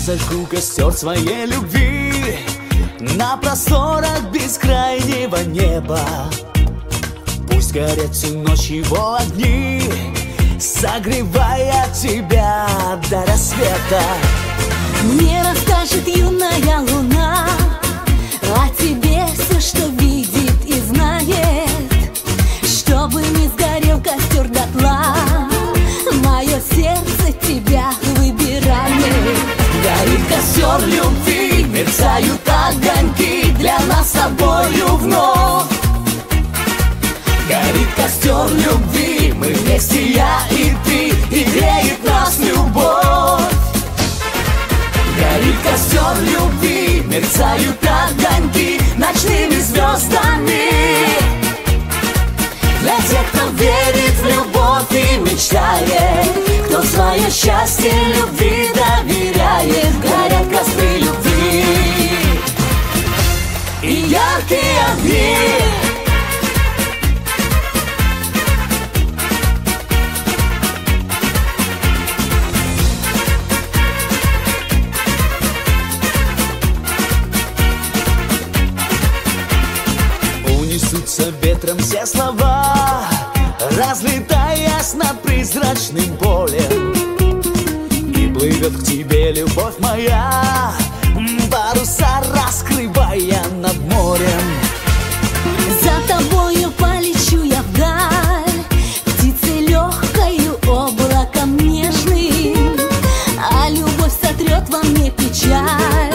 зажгу костер своей любви на просторах бескрайнего неба. Пусть горят всю ночь его огни, согревая тебя до рассвета. Мне расскажет юная луна о тебе все, что видит и знает, чтобы не сгорел костер дотла. Мое сердце тебя выбирает. Горит костер любви, мерцают огоньки для нас с тобою вновь. Горит костер любви, мы вместе, я и ты, и греет нас любовь. Горит костер любви, мерцают огоньки ночными звездами. Для тех, кто верит в любовь и мечтает, кто свое счастье любви доверяет. Горят костры любви и яркие огни. Унесутся ветром все слова, разлетаясь над призрачным полем. И плывет к тебе любовь моя, паруса раскрывая над морем. За тобою полечу я вдаль, птицей легкою, облаком нежным, а любовь сотрет во мне печаль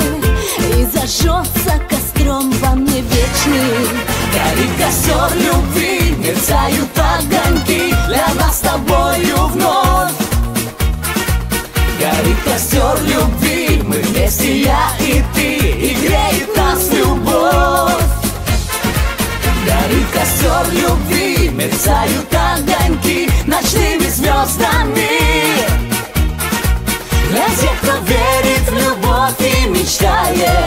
и зажжется костром во мне вечным. Горит костер любви, мерцают огоньки для нас с тобою вновь. Горит костер любви, мы вместе, я и ты, и греет нас любовь. Горит костер любви, мерцают огоньки ночными звездами. Для тех, кто верит в любовь и мечтает,